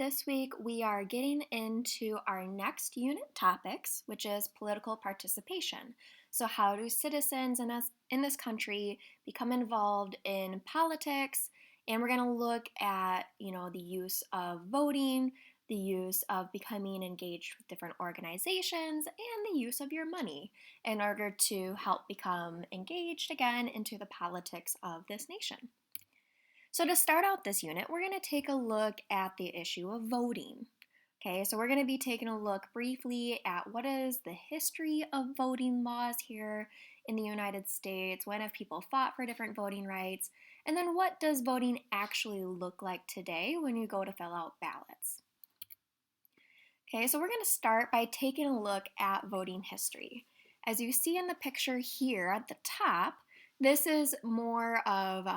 This week, we are getting into our next unit topics, which is political participation. So, how do citizens in this country become involved in politics? And we're going to look at, the use of voting, the use of becoming engaged with different organizations, and the use of your money in order to help become engaged again into the politics of this nation. So, to start out this unit, we're going to take a look at the issue of voting. Okay, so we're going to be taking a look briefly at what is the history of voting laws here in the United States, when have people fought for different voting rights, and then what does voting actually look like today when you go to fill out ballots. Okay, so we're going to start by taking a look at voting history. As you see in the picture here at the top, this is more of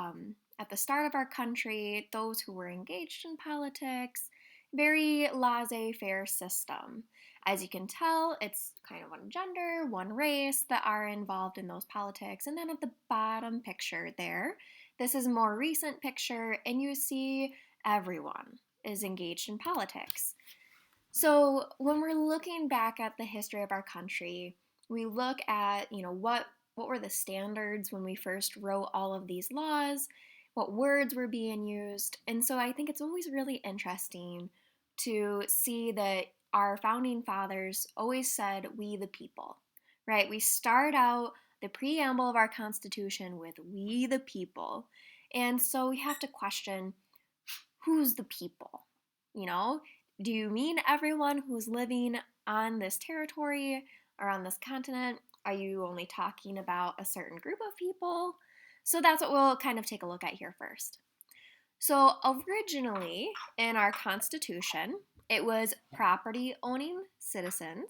at the start of our country, those who were engaged in politics, very laissez-faire system. As you can tell, it's kind of one gender, one race that are involved in those politics. And then at the bottom picture there, this is a more recent picture, and you see everyone is engaged in politics. So when we're looking back at the history of our country, we look at, what were the standards when we first wrote all of these laws, what words were being used. And so I think it's always really interesting to see that our founding fathers always said, we the people, right? We start out the preamble of our Constitution with we the people. And so we have to question, who's the people? You know, do you mean everyone who's living on this territory or on this continent? Are you only talking about a certain group of people? So that's what we'll kind of take a look at here first. So originally in our Constitution, it was property owning citizens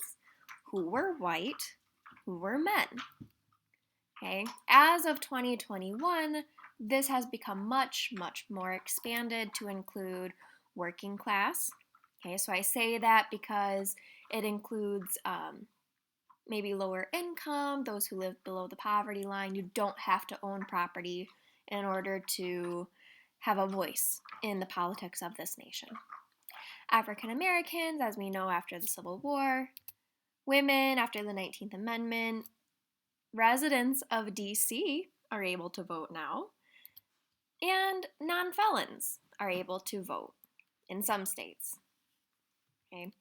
who were white, who were men. Okay, as of 2021, this has become much, much more expanded to include working class. Okay, so I say that because it includes maybe lower income, those who live below the poverty line. You don't have to own property in order to have a voice in the politics of this nation. African Americans, as we know after the Civil War, women after the 19th Amendment, residents of DC are able to vote now, and non-felons are able to vote in some states. Okay.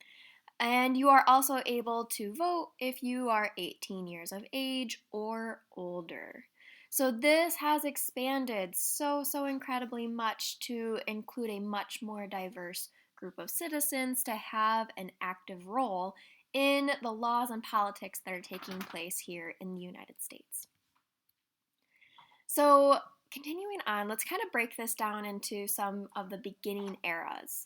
And you are also able to vote if you are 18 years of age or older. So this has expanded so incredibly much to include a much more diverse group of citizens to have an active role in the laws and politics that are taking place here in the United States. So continuing on, let's kind of break this down into some of the beginning eras.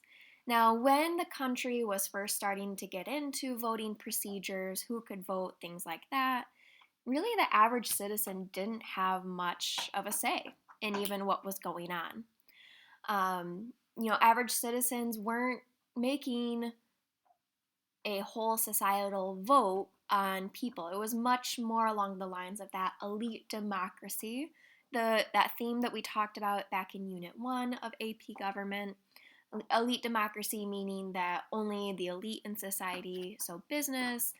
Now, when the country was first starting to get into voting procedures, who could vote, things like that, really the average citizen didn't have much of a say in even what was going on. Average citizens weren't making a whole societal vote on people. It was much more along the lines of that elite democracy, that theme that we talked about back in Unit 1 of AP Government. Elite democracy meaning that only the elite in society, so business,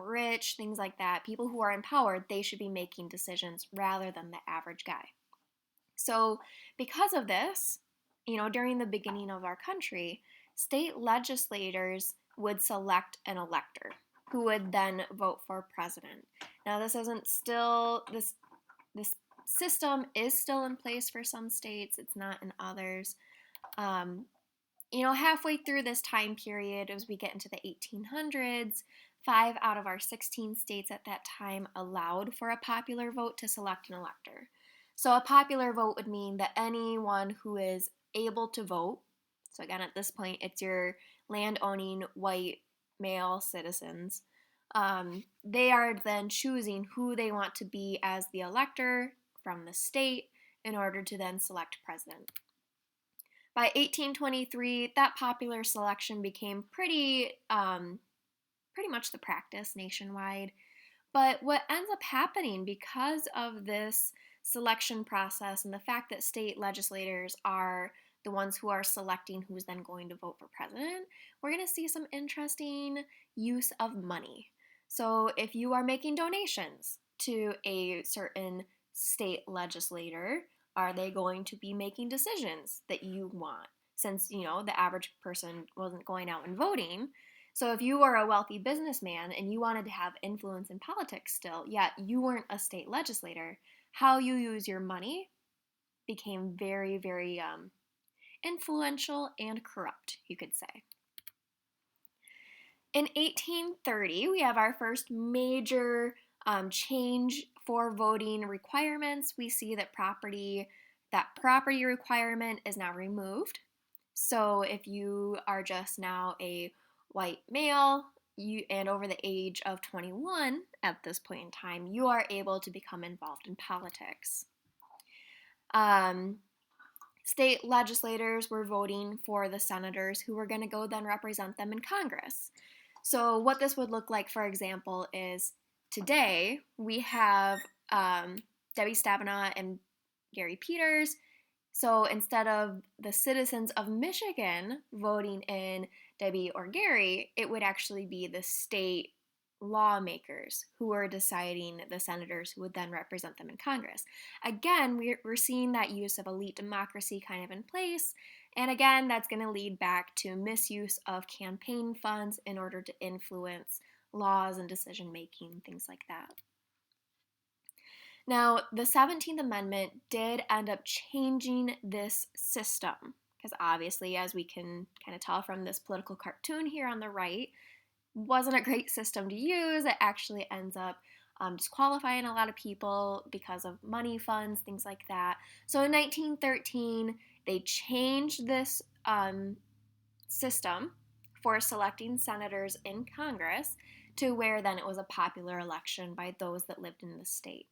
rich, things like that, people who are empowered, they should be making decisions rather than the average guy. So because of this, during the beginning of our country, state legislators would select an elector who would then vote for president. Now this system is still in place for some states, it's not in others. Halfway through this time period, as we get into the 1800s, 5 out of our 16 states at that time allowed for a popular vote to select an elector. So a popular vote would mean that anyone who is able to vote, so again at this point it's your land-owning white male citizens, they are then choosing who they want to be as the elector from the state in order to then select president. By 1823, that popular selection became pretty much the practice nationwide. But what ends up happening because of this selection process and the fact that state legislators are the ones who are selecting who's then going to vote for president, we're going to see some interesting use of money. So if you are making donations to a certain state legislator, are they going to be making decisions that you want? Since, the average person wasn't going out and voting. So if you were a wealthy businessman and you wanted to have influence in politics still, yet you weren't a state legislator, how you use your money became very, very influential and corrupt, you could say. In 1830, we have our first major change for voting requirements. We see that property requirement is now removed. So if you are just now a white male and over the age of 21 at this point in time, you are able to become involved in politics. State legislators were voting for the senators who were going to go then represent them in Congress. So what this would look like, for example, is today we have Debbie Stabenow and Gary Peters. So instead of the citizens of Michigan voting in Debbie or Gary, it would actually be the state lawmakers who are deciding the senators who would then represent them in Congress. Again, we're seeing that use of elite democracy kind of in place. And again, that's going to lead back to misuse of campaign funds in order to influence laws and decision making, things like that. Now, the 17th Amendment did end up changing this system, because obviously, as we can kind of tell from this political cartoon here on the right, wasn't a great system to use. It actually ends up disqualifying a lot of people because of money funds, things like that. So in 1913, they changed this system for selecting senators in Congress to where then it was a popular election by those that lived in the state.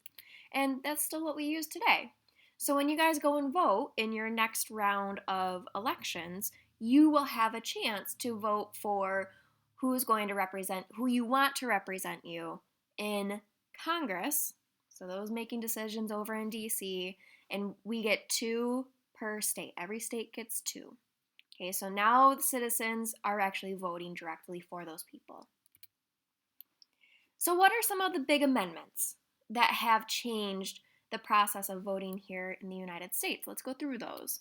And that's still what we use today. So when you guys go and vote in your next round of elections, you will have a chance to vote for who's going to represent, who you want to represent you in Congress. So those making decisions over in DC, and we get 2 per state. Every state gets 2. Okay, so now the citizens are actually voting directly for those people. So what are some of the big amendments that have changed the process of voting here in the United States? Let's go through those.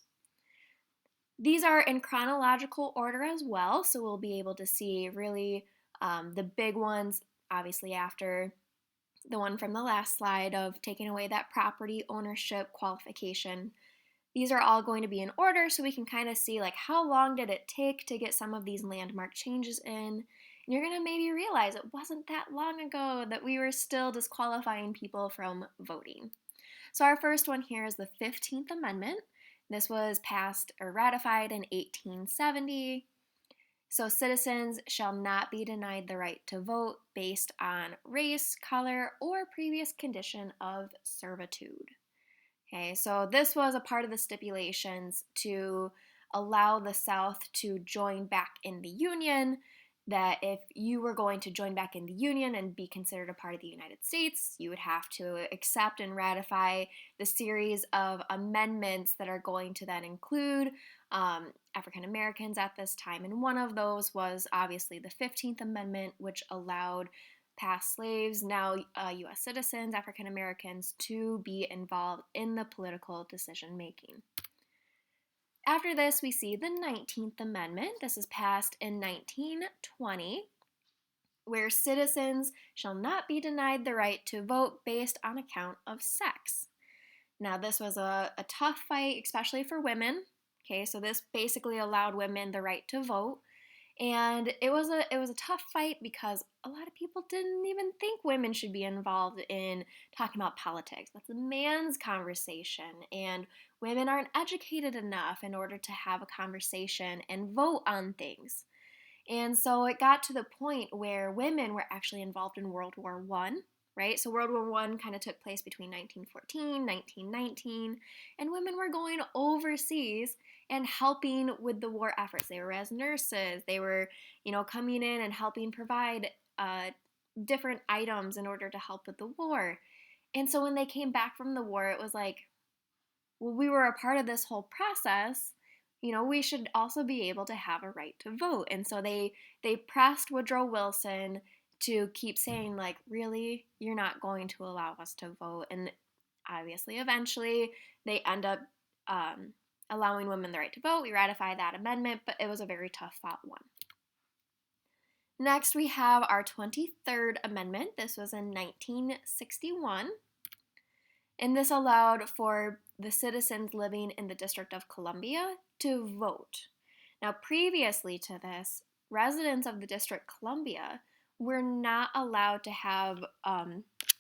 These are in chronological order as well, so we'll be able to see really the big ones, obviously after the one from the last slide of taking away that property ownership qualification. These are all going to be in order so we can kind of see like how long did it take to get some of these landmark changes in. And you're going to maybe realize it wasn't that long ago that we were still disqualifying people from voting. So our first one here is the 15th Amendment. This was passed or ratified in 1870. So citizens shall not be denied the right to vote based on race, color, or previous condition of servitude. Okay, so this was a part of the stipulations to allow the South to join back in the Union, that if you were going to join back in the Union and be considered a part of the United States, you would have to accept and ratify the series of amendments that are going to then include African Americans at this time. And one of those was obviously the 15th Amendment, which allowed past slaves, now U.S. citizens, African Americans, to be involved in the political decision making. After this, we see the 19th Amendment. This is passed in 1920, where citizens shall not be denied the right to vote based on account of sex. Now, this was a tough fight, especially for women. Okay, so this basically allowed women the right to vote. And it was a tough fight because a lot of people didn't even think women should be involved in talking about politics. That's a man's conversation, and women aren't educated enough in order to have a conversation and vote on things. And so it got to the point where women were actually involved in World War I, right? So World War I kind of took place between 1914, 1919, and women were going overseas and helping with the war efforts. They were as nurses. They were, coming in and helping provide different items in order to help with the war. And so when they came back from the war, it was like, well, we were a part of this whole process. we should also be able to have a right to vote. And so they pressed Woodrow Wilson to keep saying, like, really, you're not going to allow us to vote. And obviously, eventually, they end up allowing women the right to vote. We ratified that amendment, but it was a very tough fought one. Next, we have our 23rd Amendment. This was in 1961. And this allowed for the citizens living in the District of Columbia to vote. Now, previously to this, residents of the District of Columbia were not allowed to have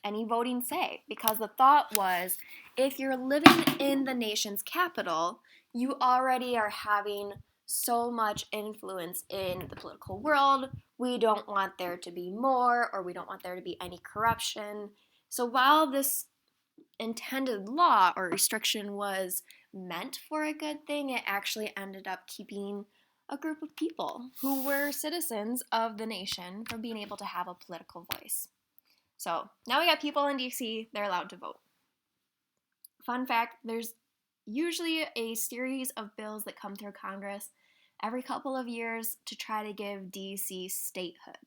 any voting say, because the thought was, if you're living in the nation's capital, you already are having so much influence in the political world. We don't want there to be more, or we don't want there to be any corruption. So while this intended law or restriction was meant for a good thing, it actually ended up keeping a group of people who were citizens of the nation from being able to have a political voice. So now we got people in DC, they're allowed to vote. Fun fact, there's usually a series of bills that come through Congress every couple of years to try to give DC statehood.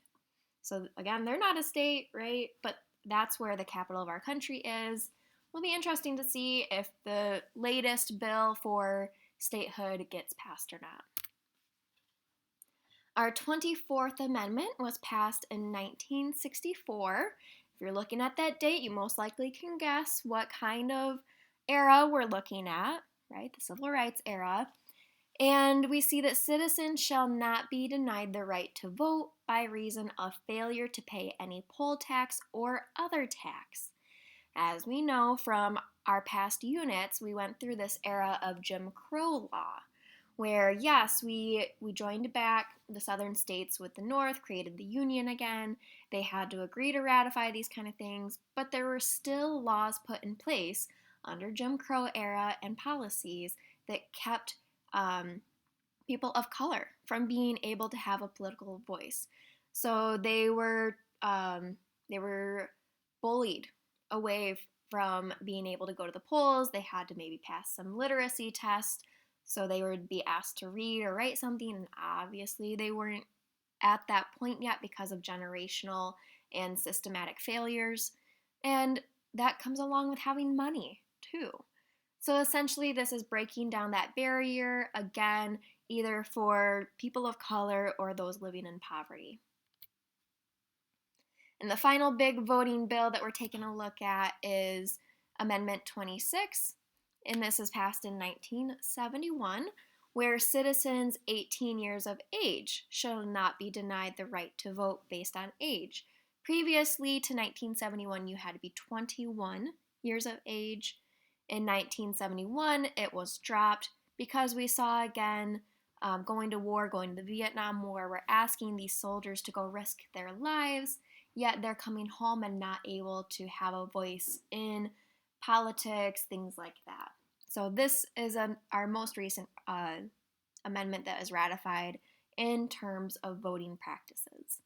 So again, they're not a state, right? But that's where the capital of our country is. It'll be interesting to see if the laytest bill for statehood gets passed or not. Our 24th Amendment was passed in 1964. If you're looking at that date, you most likely can guess what kind of era we're looking at, right? The Civil Rights era. And we see that citizens shall not be denied the right to vote by reason of failure to pay any poll tax or other tax. As we know from our past units, we went through this era of Jim Crow law, where yes, we joined back the southern states with the North, created the Union again. They had to agree to ratify these kind of things, but there were still laws put in place under Jim Crow era and policies that kept people of color from being able to have a political voice. So they were bullied away from being able to go to the polls. They had to maybe pass some literacy tests, so they would be asked to read or write something, and obviously they weren't at that point yet because of generational and systematic failures. And that comes along with having money too. So essentially, this is breaking down that barrier, again, either for people of color or those living in poverty. And the final big voting bill that we're taking a look at is Amendment 26, and this is passed in 1971, where citizens 18 years of age shall not be denied the right to vote based on age. Previously to 1971, you had to be 21 years of age. In 1971, it was dropped because we saw, again, going to war, going to the Vietnam War, we're asking these soldiers to go risk their lives, yet they're coming home and not able to have a voice in politics, things like that. So this is our most recent amendment that is ratified in terms of voting practices.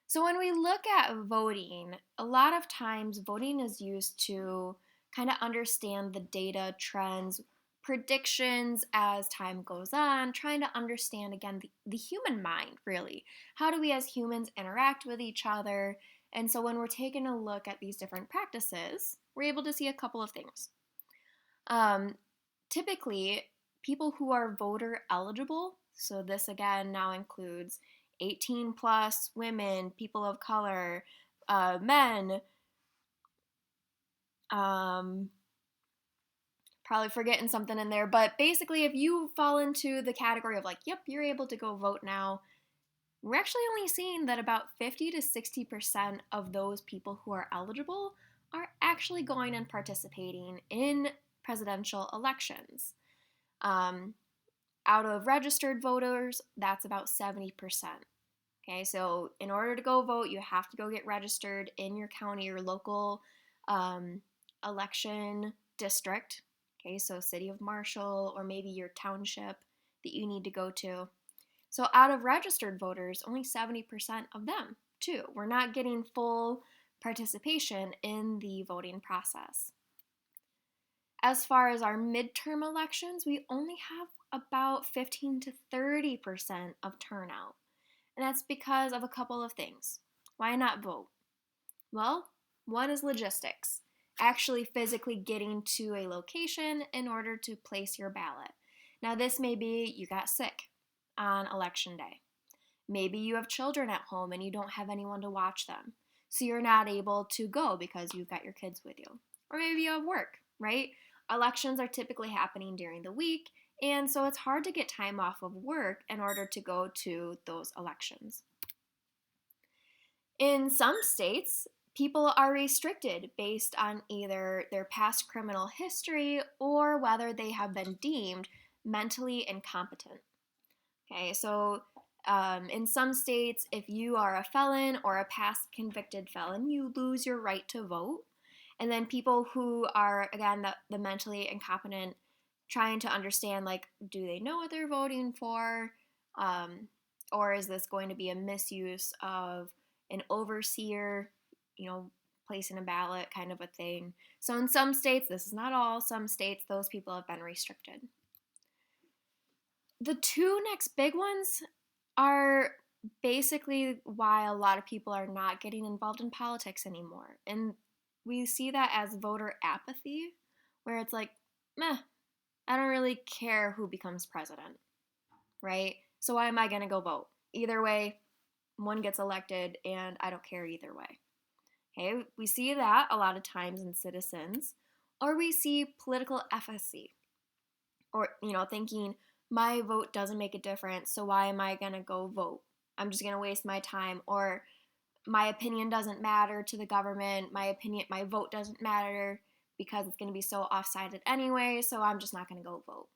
So when we look at voting, a lot of times voting is used to kind of understand the data, trends, predictions as time goes on, trying to understand, again, the human mind, really. How do we as humans interact with each other? And so when we're taking a look at these different practices, we're able to see a couple of things. Typically, people who are voter eligible, so this again now includes 18 plus women, people of color, men, probably forgetting something in there, but basically if you fall into the category of like, yep, you're able to go vote now, we're actually only seeing that about 50 to 60% of those people who are eligible are actually going and participating in presidential elections. Out of registered voters, that's about 70%. Okay, so in order to go vote, you have to go get registered in your county or local election district. Okay, so city of Marshall or maybe your township that you need to go to. So out of registered voters, only 70% of them, too. We're not getting full participation in the voting process. As far as our midterm elections, we only have about 15 to 30% of turnout. And that's because of a couple of things. Why not vote? Well, one is logistics, actually physically getting to a location in order to place your ballot. Now, this may be you got sick on election day. Maybe you have children at home and you don't have anyone to watch them. So you're not able to go because you've got your kids with you. Or maybe you have work, right? Elections are typically happening during the week, and so it's hard to get time off of work in order to go to those elections. In some states, people are restricted based on either their past criminal history or whether they have been deemed mentally incompetent. Okay, so in some states, if you are a felon or a past convicted felon, you lose your right to vote. And then people who are, again, the mentally incompetent, trying to understand, like, do they know what they're voting for? Or is this going to be a misuse of an overseer, placing a ballot kind of a thing? So in some states, this is not all, some states, those people have been restricted. The two next big ones are basically why a lot of people are not getting involved in politics anymore. And we see that as voter apathy, where it's like, meh, I don't really care who becomes president, right? So why am I going to go vote? Either way, one gets elected, and I don't care either way. Okay, we see that a lot of times in citizens, or we see political efficacy, or thinking my vote doesn't make a difference, so why am I going to go vote? I'm just going to waste my time. Or my opinion doesn't matter to the government, my vote doesn't matter because it's going to be so off-sided anyway, so I'm just not going to go vote.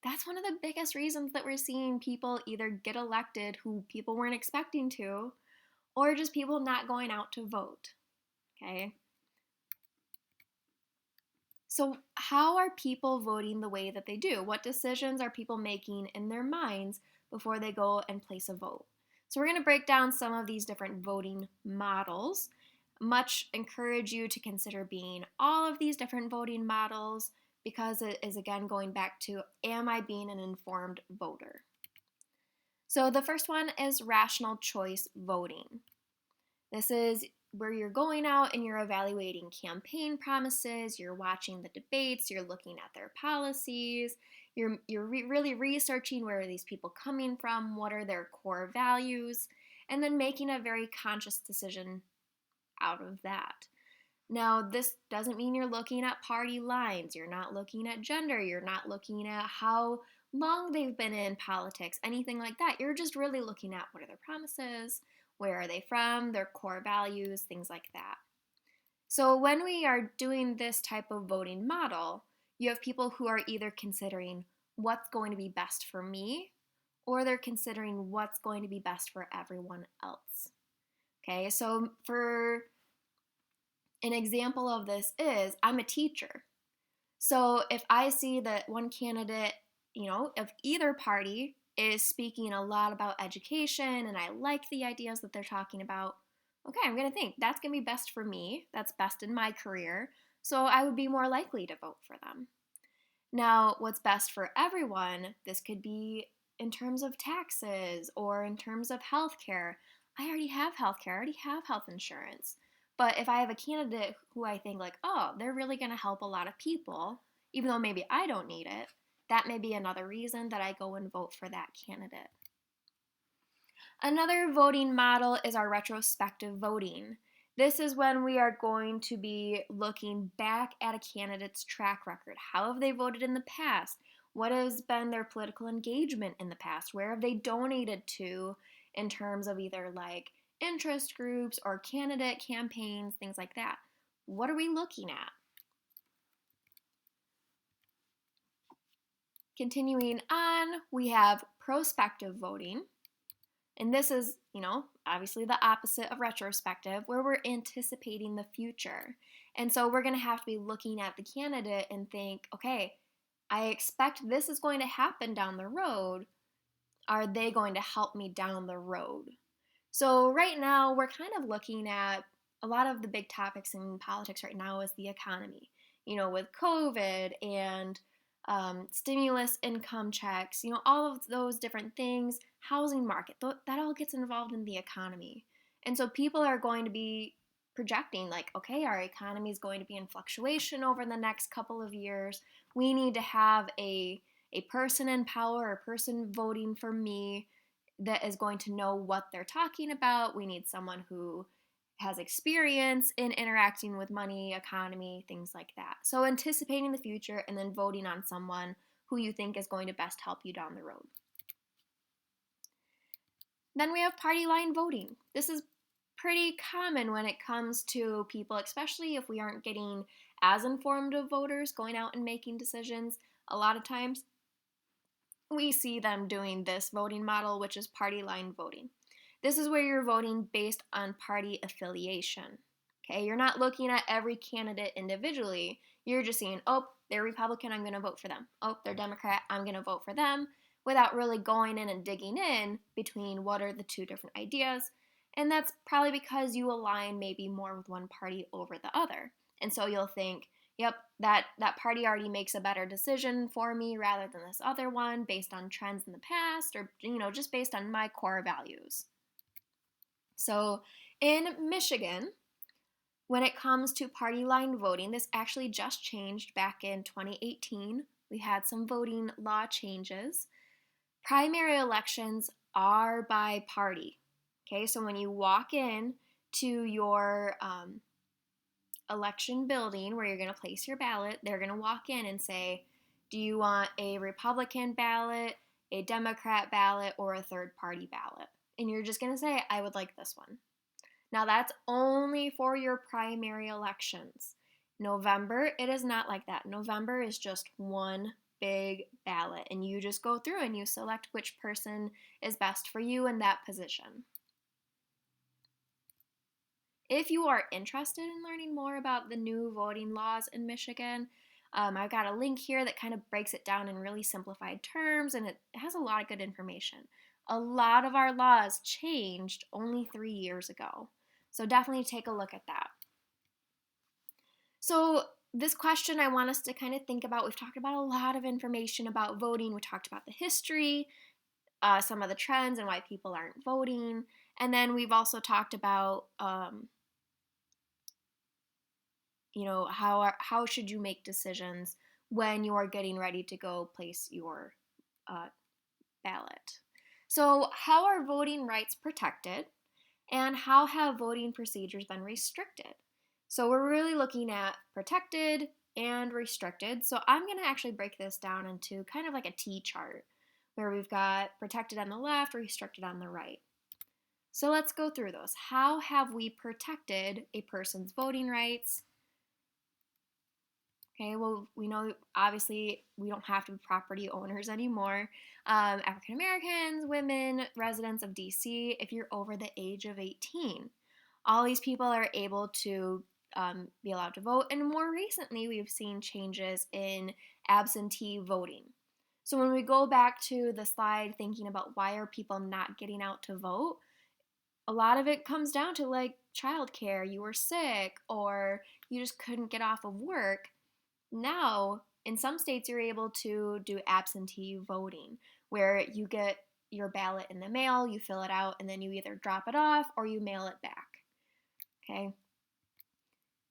That's one of the biggest reasons that we're seeing people either get elected who people weren't expecting to, or just people not going out to vote. Okay? So, how are people voting the way that they do? What decisions are people making in their minds before they go and place a vote? So, we're going to break down some of these different voting models. Much encourage you to consider being all of these different voting models because it is, again, going back to, am I being an informed voter? So, the first one is rational choice voting. This is where you're going out and you're evaluating campaign promises, you're watching the debates, you're looking at their policies, you're really researching where are these people coming from, what are their core values, and then making a very conscious decision out of that. Now, this doesn't mean you're looking at party lines, you're not looking at gender, you're not looking at how long they've been in politics, anything like that. You're just really looking at what are their promises, where are they from, their core values, things like that. So when we are doing this type of voting model, you have people who are either considering what's going to be best for me, or they're considering what's going to be best for everyone else. Okay, so for an example of this is, I'm a teacher. So if I see that one candidate, of either party is speaking a lot about education and I like the ideas that they're talking about, okay, I'm going to think that's going to be best for me, that's best in my career, so I would be more likely to vote for them. Now, what's best for everyone, this could be in terms of taxes or in terms of healthcare. I already have healthcare, I already have health insurance. But if I have a candidate who I think like, oh, they're really going to help a lot of people, even though maybe I don't need it, that may be another reason that I go and vote for that candidate. Another voting model is our retrospective voting. This is when we are going to be looking back at a candidate's track record. How have they voted in the past? What has been their political engagement in the past? Where have they donated to in terms of either like interest groups or candidate campaigns, things like that? What are we looking at? Continuing on, we have prospective voting. And this is, obviously the opposite of retrospective, where we're anticipating the future. And so we're going to have to be looking at the candidate and think, okay, I expect this is going to happen down the road. Are they going to help me down the road? So right now, we're kind of looking at a lot of the big topics in politics right now is the economy. with COVID and stimulus income checks, all of those different things, housing market, that all gets involved in the economy. And so people are going to be projecting like, okay, our economy is going to be in fluctuation over the next couple of years. We need to have a person in power, a person voting for me that is going to know what they're talking about. We need someone who has experience in interacting with money, economy, things like that. So anticipating the future and then voting on someone who you think is going to best help you down the road. Then we have party line voting. This is pretty common when it comes to people, especially if we aren't getting as informed of voters going out and making decisions. A lot of times we see them doing this voting model, which is party line voting. This is where you're voting based on party affiliation. Okay, you're not looking at every candidate individually. You're just saying, oh, they're Republican, I'm going to vote for them. Oh, they're Democrat, I'm going to vote for them, without really going in and digging in between what are the two different ideas. And that's probably because you align maybe more with one party over the other. And so you'll think, yep, that party already makes a better decision for me rather than this other one based on trends in the past, or just based on my core values. So in Michigan, when it comes to party line voting, this actually just changed back in 2018. We had some voting law changes. Primary elections are by party. Okay, so when you walk in to your election building where you're going to place your ballot, they're going to walk in and say, do you want a Republican ballot, a Democrat ballot, or a third party ballot? And you're just going to say, I would like this one. Now that's only for your primary elections. November, it is not like that. November is just one big ballot, and you just go through and you select which person is best for you in that position. If you are interested in learning more about the new voting laws in Michigan, I've got a link here that kind of breaks it down in really simplified terms, and it has a lot of good information. A lot of our laws changed only 3 years ago, so definitely take a look at that. So this question I want us to kind of think about, we've talked about a lot of information about voting. We talked about the history, some of the trends and why people aren't voting, and then we've also talked about how should you make decisions when you are getting ready to go place your ballot. So how are voting rights protected, and how have voting procedures been restricted? So we're really looking at protected and restricted. So I'm going to actually break this down into kind of like a T-chart where we've got protected on the left, restricted on the right. So let's go through those. How have we protected a person's voting rights? Okay, well, we know obviously we don't have to be property owners anymore. African Americans, women, residents of DC, if you're over the age of 18, all these people are able to be allowed to vote. And more recently, we've seen changes in absentee voting. So when we go back to the slide thinking about why are people not getting out to vote, a lot of it comes down to like childcare, you were sick, or you just couldn't get off of work. Now, in some states, you're able to do absentee voting, where you get your ballot in the mail, you fill it out, and then you either drop it off or you mail it back. Okay.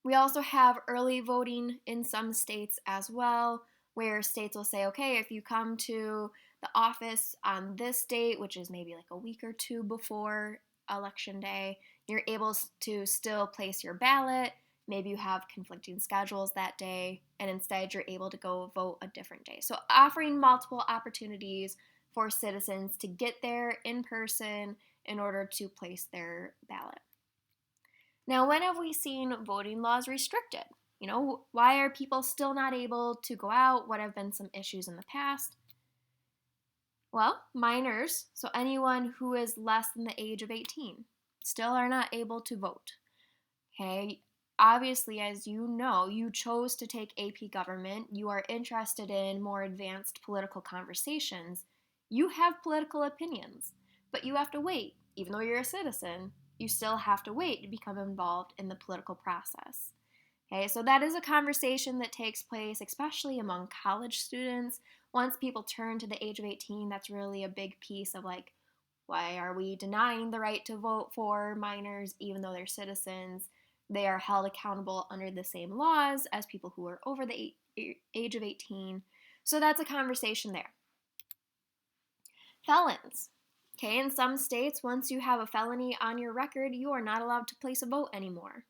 We also have early voting in some states as well, where states will say, okay, if you come to the office on this date, which is maybe like a week or two before election day, you're able to still place your ballot. Maybe you have conflicting schedules that day, and instead you're able to go vote a different day. So offering multiple opportunities for citizens to get there in person in order to place their ballot. Now, when have we seen voting laws restricted? Why are people still not able to go out? What have been some issues in the past? Well, minors, so anyone who is less than the age of 18, still are not able to vote. Okay, obviously, as you know, you chose to take AP Government. You are interested in more advanced political conversations. You have political opinions, but you have to wait. Even though you're a citizen, you still have to wait to become involved in the political process. Okay, so that is a conversation that takes place, especially among college students. Once people turn to the age of 18, that's really a big piece of like, why are we denying the right to vote for minors even though they're citizens? They are held accountable under the same laws as people who are over the age of 18. So that's a conversation there. Felons. Okay, in some states, once you have a felony on your record, you are not allowed to place a vote anymore.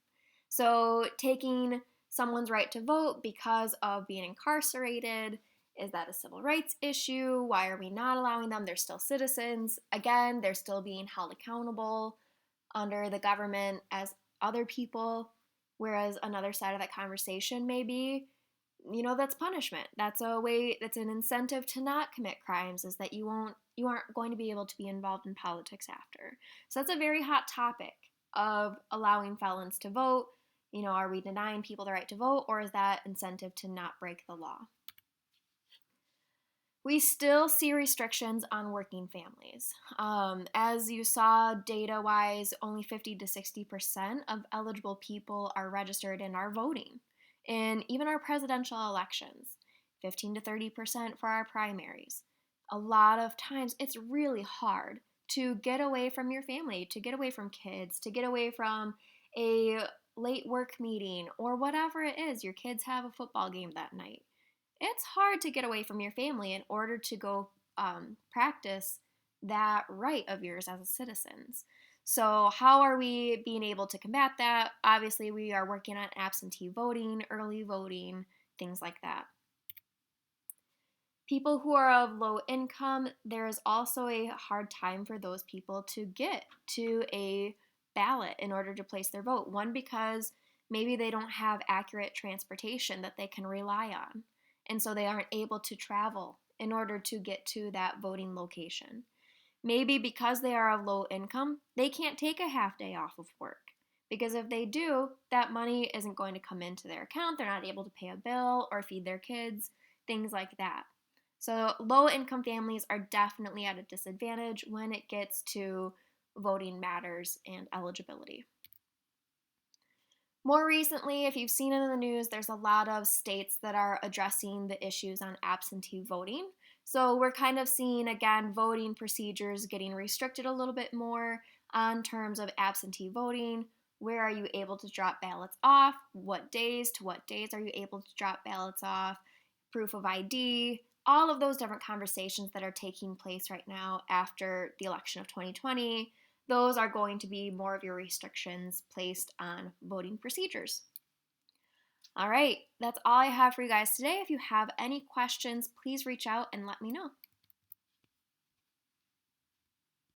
So, taking someone's right to vote because of being incarcerated, is that a civil rights issue? Why are we not allowing them? They're still citizens. Again, they're still being held accountable under the government as other people. Whereas another side of that conversation may be, that's punishment. That's a way, that's an incentive to not commit crimes, is that you aren't going to be able to be involved in politics after. So that's a very hot topic of allowing felons to vote. Are we denying people the right to vote, or is that incentive to not break the law? We still see restrictions on working families. As you saw, data wise, only 50 to 60% of eligible people are registered and are voting. In even our presidential elections, 15 to 30% for our primaries. A lot of times it's really hard to get away from your family, to get away from kids, to get away from a late work meeting or whatever it is. Your kids have a football game that night. It's hard to get away from your family in order to go practice that right of yours as citizens. So, how are we being able to combat that? Obviously, we are working on absentee voting, early voting, things like that. People who are of low income, there is also a hard time for those people to get to a ballot in order to place their vote. One, because maybe they don't have accurate transportation that they can rely on, and so they aren't able to travel in order to get to that voting location. Maybe because they are of low income, they can't take a half day off of work. Because if they do, that money isn't going to come into their account. They're not able to pay a bill or feed their kids, things like that. So, low income families are definitely at a disadvantage when it gets to voting matters and eligibility. More recently, if you've seen it in the news, there's a lot of states that are addressing the issues on absentee voting. So we're kind of seeing, again, voting procedures getting restricted a little bit more on terms of absentee voting. Where are you able to drop ballots off? What days to what days are you able to drop ballots off? Proof of ID, all of those different conversations that are taking place right now after the election of 2020, those are going to be more of your restrictions placed on voting procedures. All right, that's all I have for you guys today. If you have any questions, please reach out and let me know.